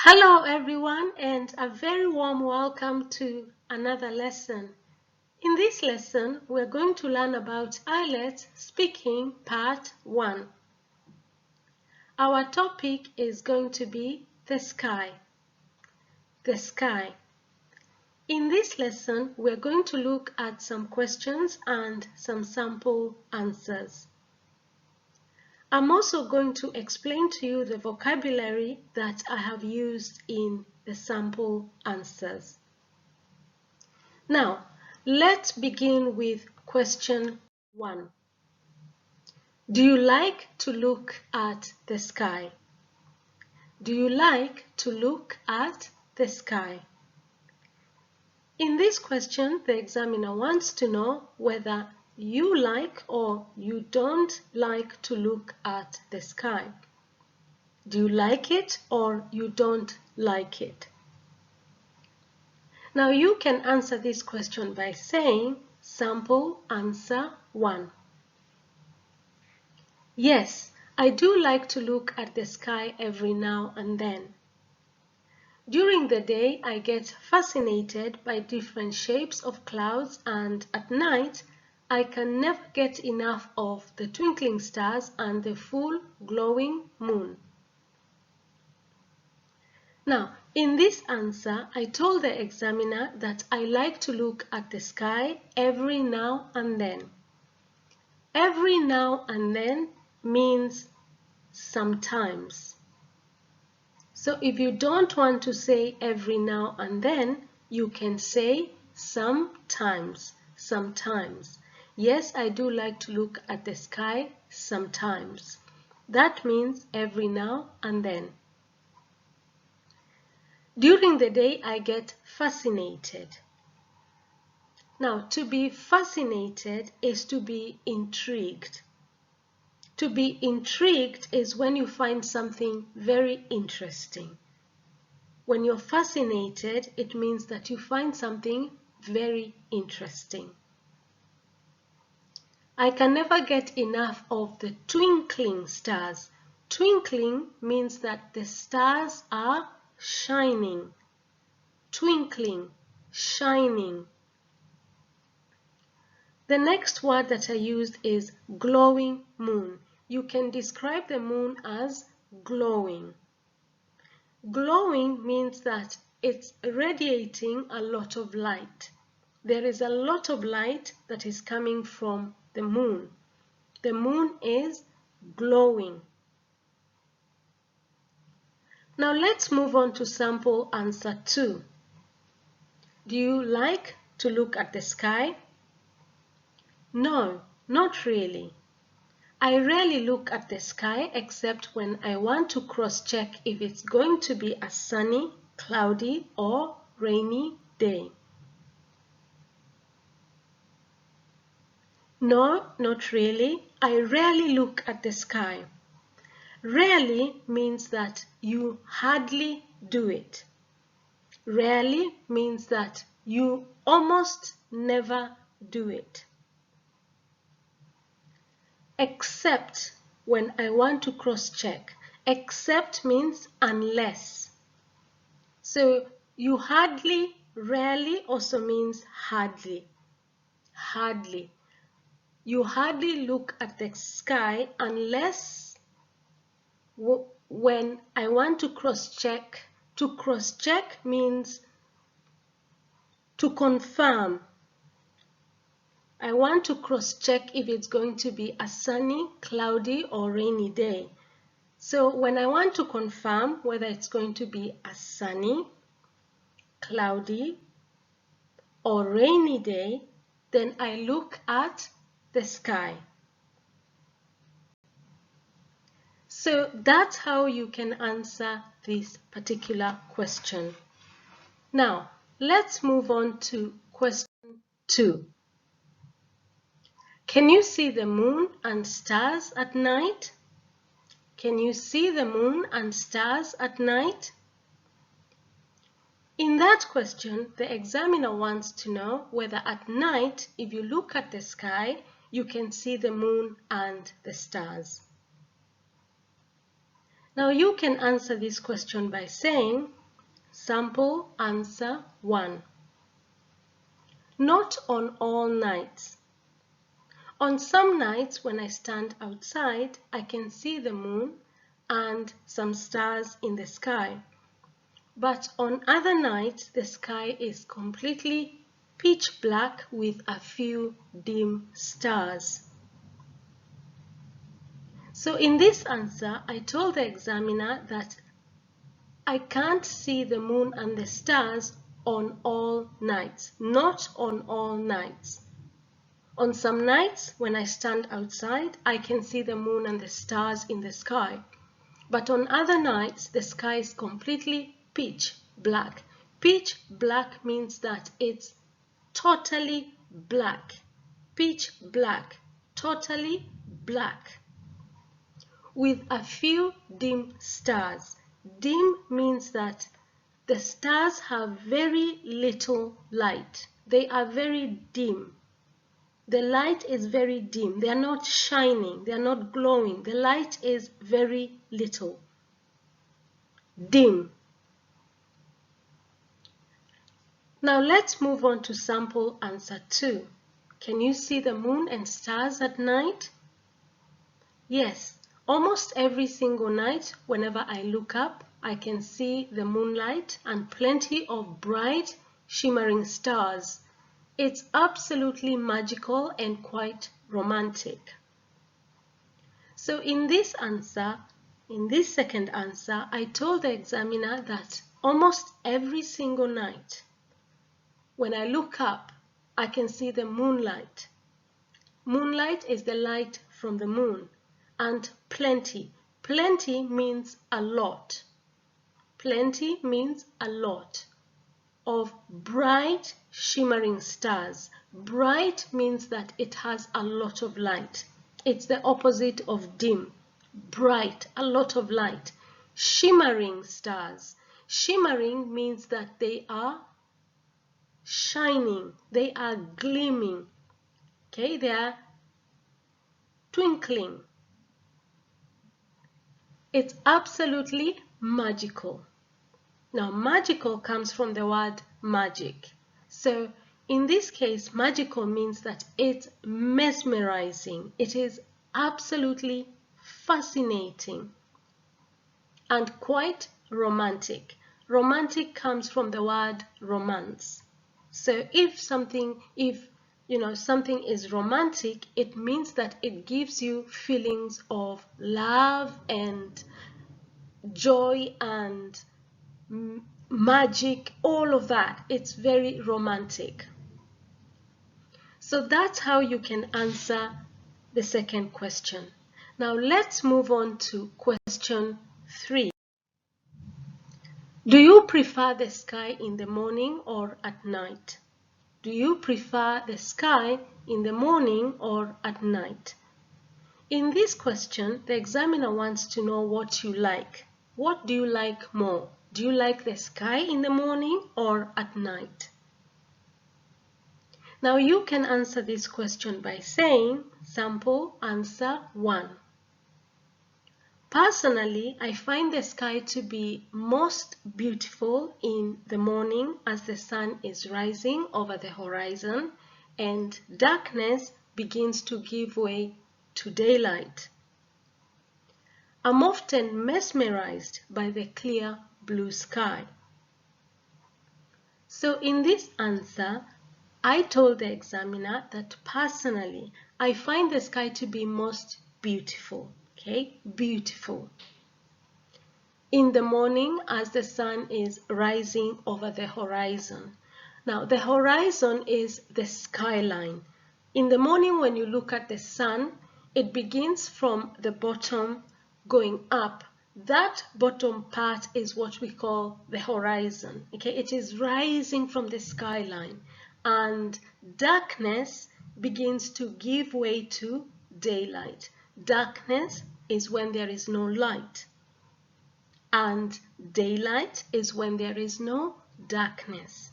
Hello everyone, and a very warm welcome to another lesson. In this lesson, we're going to learn about IELTS Speaking Part 1. Our topic is going to be the sky. The sky. In this lesson, we're going to look at some questions and some sample answers. I'm also going to explain to you the vocabulary that I have used in the sample answers. Now, let's begin with question 1. Do you like to look at the sky? Do you like to look at the sky? In this question, the examiner wants to know whether you like or you don't like to look at the sky. Do you like it or you don't like it? Now you can answer this question by saying sample answer 1. Yes, I do like to look at the sky every now and then. During the day, I get fascinated by different shapes of clouds, and at night, I can never get enough of the twinkling stars and the full glowing moon. Now, in this answer, I told the examiner that I like to look at the sky every now and then. Every now and then means sometimes. So if you don't want to say every now and then, you can say sometimes. Sometimes. Yes, I do like to look at the sky sometimes. That means every now and then. During the day, I get fascinated. Now, to be fascinated is to be intrigued. To be intrigued is when you find something very interesting. When you're fascinated, it means that you find something very interesting. I can never get enough of the twinkling stars. Twinkling means that the stars are shining. Twinkling, shining. The next word that I used is glowing moon. You can describe the moon as glowing. Glowing means that it's radiating a lot of light. There is a lot of light that is coming from the moon. The moon is glowing. Now let's move on to sample answer 2. Do you like to look at the sky? No, not really. I rarely look at the sky except when I want to cross-check if it's going to be a sunny, cloudy, or rainy day. No, not really. I rarely look at the sky. Rarely means that you hardly do it. Rarely means that you almost never do it. Except when I want to cross-check. Except means unless. So you hardly, rarely also means hardly. Hardly. You hardly look at the sky unless when I want to cross-check. To cross-check means to confirm. I want to cross-check if it's going to be a sunny, cloudy, or rainy day. So when I want to confirm whether it's going to be a sunny, cloudy, or rainy day, then I look at the sky. So that's how you can answer this particular question. Now, let's move on to question 2. Can you see the moon and stars at night? Can you see the moon and stars at night? In that question, the examiner wants to know whether at night, if you look at the sky, you can see the moon and the stars. Now you can answer this question by saying, sample answer 1. Not on all nights. On some nights when I stand outside, I can see the moon and some stars in the sky. But on other nights, the sky is completely pitch black with a few dim stars. So in this answer, I told the examiner that I can't see the moon and the stars on all nights, not on all nights. On some nights, when I stand outside, I can see the moon and the stars in the sky. But on other nights, the sky is completely pitch black. Pitch black means that it's totally black. Pitch black, totally black, with a few dim stars. Dim means that the stars have very little light. They are very dim. The light is very dim. They are not shining. They are not glowing. The light is very little. Dim. Now let's move on to sample answer 2. Can you see the moon and stars at night? Yes, almost every single night whenever I look up, I can see the moonlight and plenty of bright, shimmering stars. It's absolutely magical and quite romantic. So in this second answer, I told the examiner that almost every single night, when I look up, I can see the moonlight. Moonlight is the light from the moon. And plenty. Plenty means a lot. Plenty means a lot of bright, shimmering stars. Bright means that it has a lot of light. It's the opposite of dim. Bright, a lot of light. Shimmering stars. Shimmering means that they are shining. They are gleaming. Okay, they are twinkling. It's absolutely magical. Now, magical comes from the word magic. So, in this case, magical means that it's mesmerizing. It is absolutely fascinating and quite romantic. Romantic comes from the word romance. So, if something is romantic, it means that it gives you feelings of love and joy and magic, all of that. It's very romantic. So that's how you can answer the second question. Now let's move on to question 3. Do you prefer the sky in the morning or at night? Do you prefer the sky in the morning or at night? In this question, the examiner wants to know what you like. What do you like more? Do you like the sky in the morning or at night? Now you can answer this question by saying, sample answer 1. Personally, I find the sky to be most beautiful in the morning as the sun is rising over the horizon and darkness begins to give way to daylight. I'm often mesmerized by the clear blue sky. So in this answer, I told the examiner that personally, I find the sky to be most beautiful. Okay, beautiful. In the morning as the sun is rising over the horizon. Now, the horizon is the skyline. In the morning when you look at the sun, it begins from the bottom going up. That bottom part is what we call the horizon. Okay, it is rising from the skyline and darkness begins to give way to daylight. Darkness is when there is no light and daylight is when there is no darkness.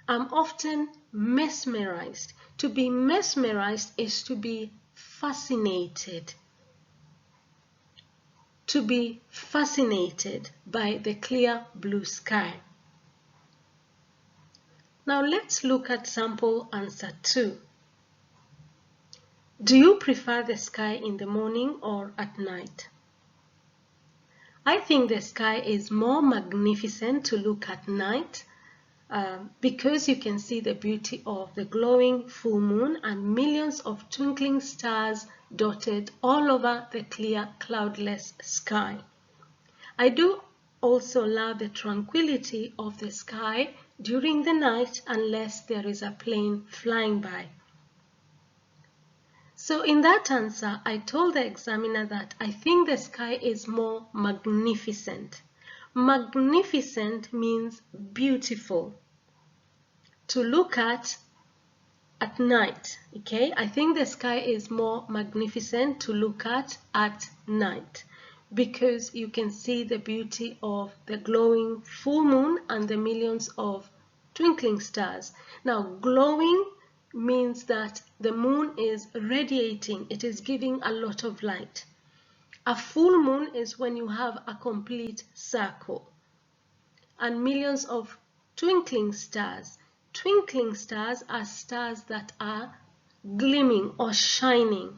I'm often mesmerized. To be mesmerized is to be fascinated. to be fascinated by the clear blue sky. Now let's look at sample answer 2. Do you prefer the sky in the morning or at night? I think the sky is more magnificent to look at night because you can see the beauty of the glowing full moon and millions of twinkling stars dotted all over the clear cloudless sky. I do also love the tranquility of the sky during the night unless there is a plane flying by. So in that answer, I told the examiner that I think the sky is more magnificent. Magnificent means beautiful. To look at night, okay? I think the sky is more magnificent to look at night because you can see the beauty of the glowing full moon and the millions of twinkling stars. Now, glowing means that the moon is radiating, it is giving a lot of light. A full moon is when you have a complete circle. And millions of twinkling stars. Twinkling stars are stars that are gleaming or shining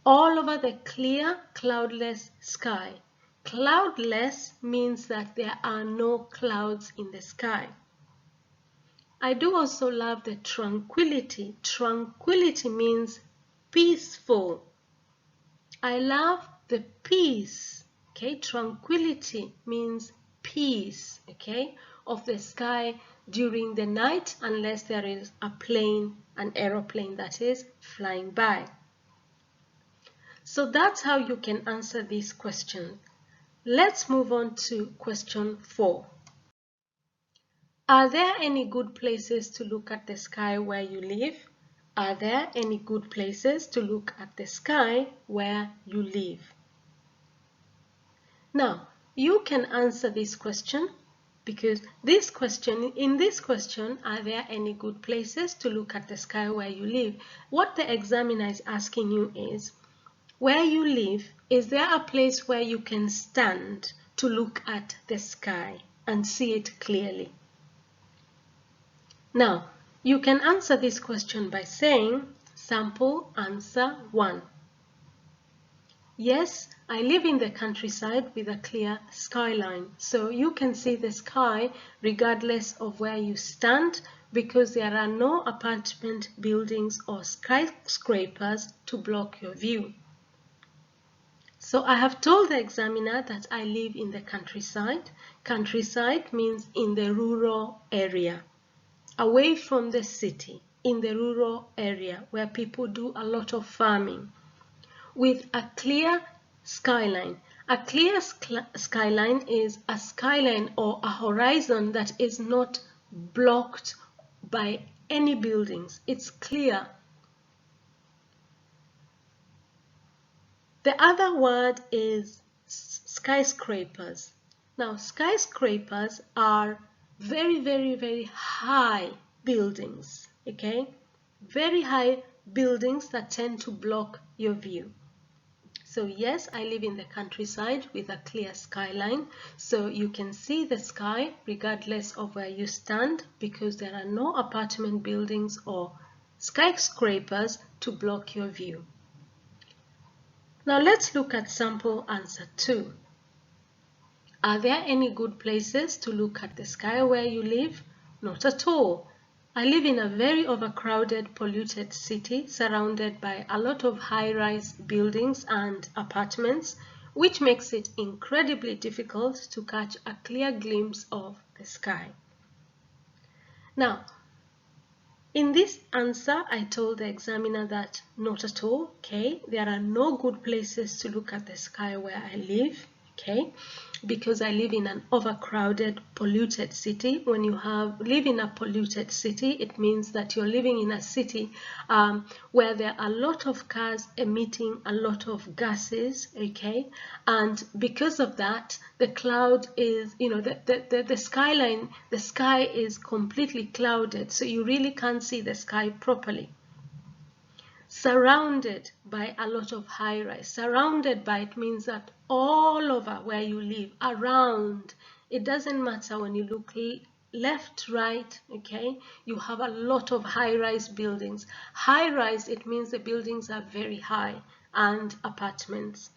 all over the clear, cloudless sky. Cloudless means that there are no clouds in the sky. I do also love the tranquility. Tranquility means peaceful. I love the peace. Okay, tranquility means peace, okay, of the sky during the night unless there is a plane, an aeroplane that is flying by. So that's how you can answer this question. Let's move on to question 4. Are there any good places to look at the sky where you live? Are there any good places to look at the sky where you live? Now, you can answer this question because in this question, are there any good places to look at the sky where you live? What the examiner is asking you is, where you live, is there a place where you can stand to look at the sky and see it clearly? Now, you can answer this question by saying, sample answer 1. Yes, I live in the countryside with a clear skyline. So you can see the sky regardless of where you stand because there are no apartment buildings or skyscrapers to block your view. So I have told the examiner that I live in the countryside. Countryside means in the rural area, away from the city, in the rural area where people do a lot of farming, with a clear skyline. A clear skyline is a skyline or a horizon that is not blocked by any buildings. It's clear. The other word is skyscrapers. Now, skyscrapers are very, very, very high buildings, okay? Very high buildings that tend to block your view. So yes, I live in the countryside with a clear skyline, so you can see the sky regardless of where you stand because there are no apartment buildings or skyscrapers to block your view. Now let's look at sample answer 2. Are there any good places to look at the sky where you live? Not at all. I live in a very overcrowded, polluted city surrounded by a lot of high-rise buildings and apartments, which makes it incredibly difficult to catch a clear glimpse of the sky. Now, in this answer, I told the examiner that not at all, okay? There are no good places to look at the sky where I live, okay? Because I live in an overcrowded, polluted city. When you live in a polluted city, it means that you're living in a city where there are a lot of cars emitting a lot of gases, okay? And because of that, the cloud is, the skyline, the sky is completely clouded, so you really can't see the sky properly. Surrounded by a lot of high-rise. Surrounded by, it means that all over where you live, around. It doesn't matter when you look left, right, okay? You have a lot of high-rise buildings. High-rise, it means the buildings are very high, and apartments,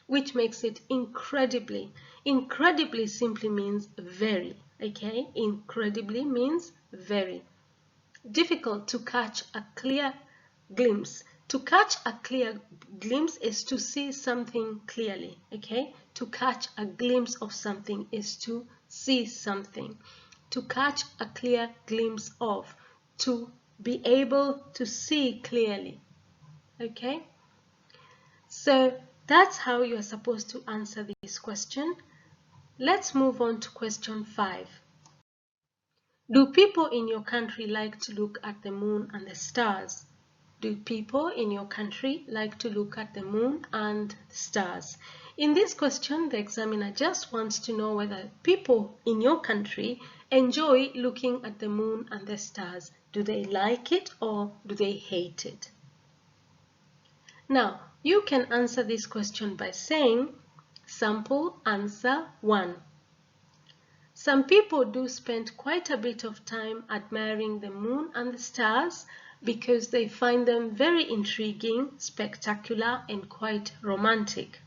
which makes it incredibly. Incredibly simply means very, okay? Incredibly means very. Difficult to catch a clear glimpse. To catch a clear glimpse is to see something clearly, okay? To catch a glimpse of something is to see something. To catch a clear glimpse of, to be able to see clearly, okay? So that's how you're supposed to answer this question. Let's move on to question 5. Do people in your country like to look at the moon and the stars? Do people in your country like to look at the moon and the stars? In this question, the examiner just wants to know whether people in your country enjoy looking at the moon and the stars. Do they like it or do they hate it? Now, you can answer this question by saying, sample answer 1. Some people do spend quite a bit of time admiring the moon and the stars because they find them very intriguing, spectacular, and quite romantic.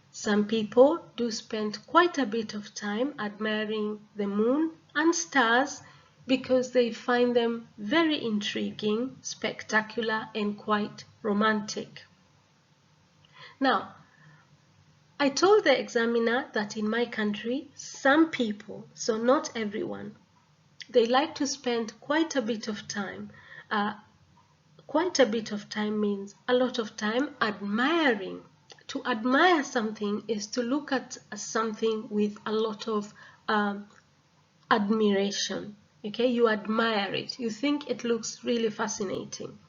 Some people do spend quite a bit of time admiring the moon and stars because they find them very intriguing, spectacular, and quite romantic. Now, I told the examiner that in my country, some people, so not everyone, they like to spend quite a bit of time. Quite a bit of time means a lot of time admiring. To admire something is to look at something with a lot of admiration. Okay, you admire it. You think it looks really fascinating.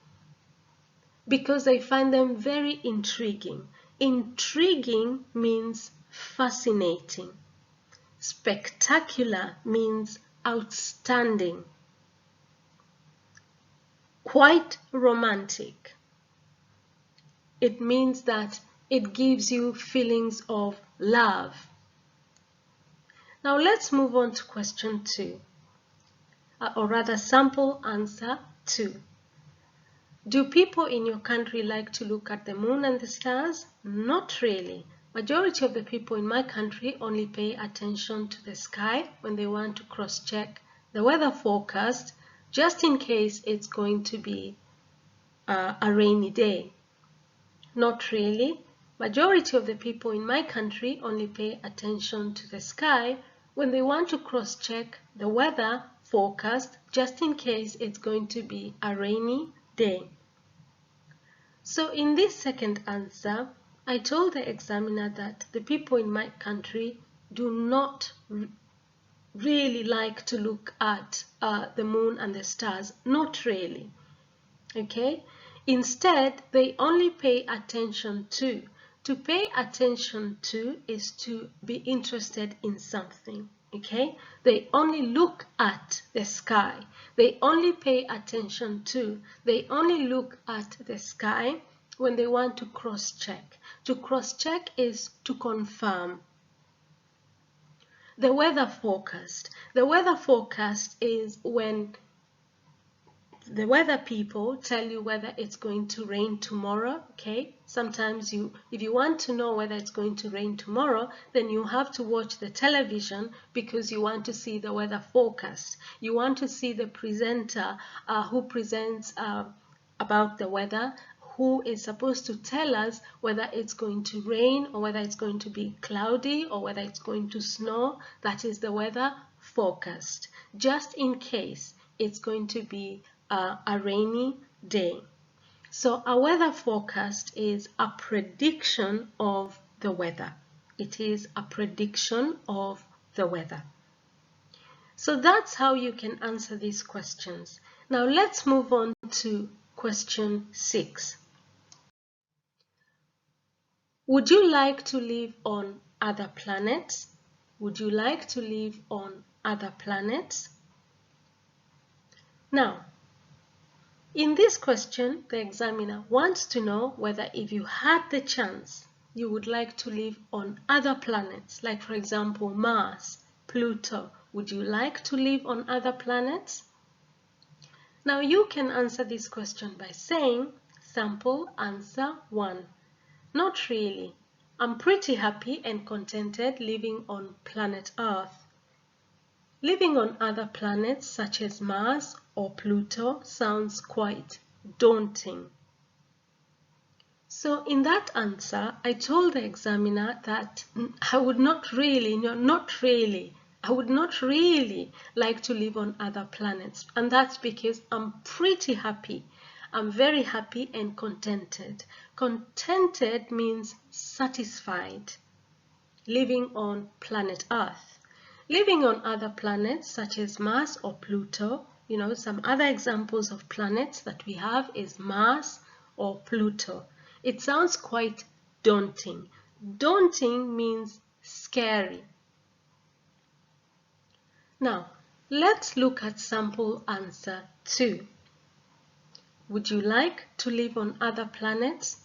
Because they find them very intriguing. Intriguing means fascinating. Spectacular means outstanding. Quite romantic. It means that it gives you feelings of love. Now let's move on to question 2, or rather sample answer 2. Do people in your country like to look at the moon and the stars? Not really. Majority of the people in my country only pay attention to the sky when they want to cross-check the weather forecast, just in case it's going to be a rainy day. Not really. Majority of the people in my country only pay attention to the sky when they want to cross-check the weather forecast, just in case it's going to be a rainy day. So in this second answer, I told the examiner that the people in my country do not really like to look at the moon and the stars. Not really. Okay? Instead, they only pay attention to. To pay attention to is to be interested in something. Okay? They only look at the sky. They only pay attention to. They only look at the sky when they want to cross-check. To cross-check is to confirm. The weather forecast. The weather forecast is when the weather people tell you whether it's going to rain tomorrow, okay? Sometimes if you want to know whether it's going to rain tomorrow, then you have to watch the television because you want to see the weather forecast. You want to see the presenter who presents about the weather, who is supposed to tell us whether it's going to rain or whether it's going to be cloudy or whether it's going to snow. That is the weather forecast, just in case it's going to be a rainy day. So a weather forecast is a prediction of the weather. It is a prediction of the weather. So that's how you can answer these questions. Now let's move on to question 6. Would you like to live on other planets? Would you like to live on other planets? Now, In this question, the examiner wants to know whether if you had the chance, you would like to live on other planets, like for example, Mars, Pluto. Would you like to live on other planets? Now you can answer this question by saying, sample answer 1. Not really. I'm pretty happy and contented living on planet Earth. Living on other planets such as Mars or Pluto sounds quite daunting. So in that answer, I told the examiner that I would not really like to live on other planets. And that's because I'm pretty happy. I'm very happy and contented. Contented means satisfied. Living on planet Earth. Living on other planets such as Mars or Pluto, some other examples of planets that we have is Mars or Pluto. It sounds quite daunting. Daunting means scary. Now, let's look at sample answer 2. Would you like to live on other planets?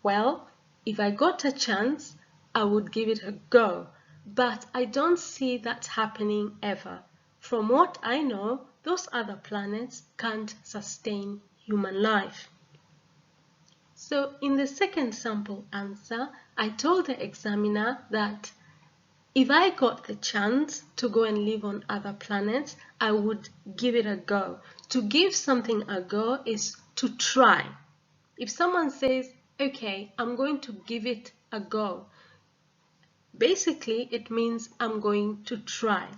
Well, if I got a chance, I would give it a go. But I don't see that happening ever. From what I know, those other planets can't sustain human life. So in the second sample answer, I told the examiner that if I got the chance to go and live on other planets, I would give it a go. To give something a go is to try. If someone says, okay, I'm going to give it a go, basically, it means I'm going to try.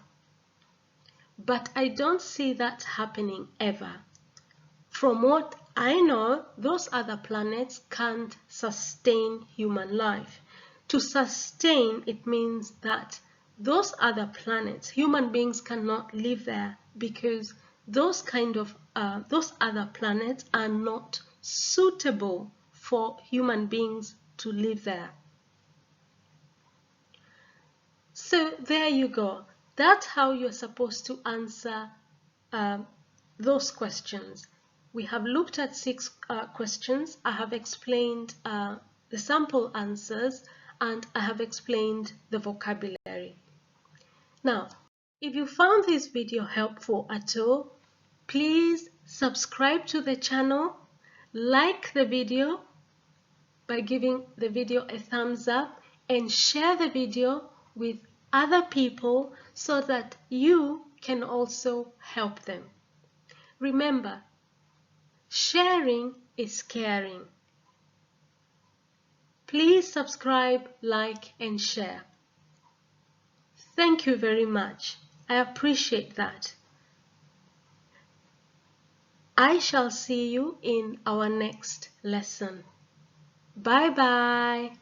But I don't see that happening ever. From what I know, those other planets can't sustain human life. To sustain, it means that those other planets, human beings cannot live there because those other planets are not suitable for human beings to live there. So there you go. That's how you're supposed to answer those questions. We have looked at 6 questions. I have explained the sample answers and I have explained the vocabulary. Now, if you found this video helpful at all, please subscribe to the channel, like the video by giving the video a thumbs up, and share the video with other people so that you can also help them. Remember, sharing is caring. Please subscribe, like, and share. Thank you very much. I appreciate that. I shall see you in our next lesson. Bye bye.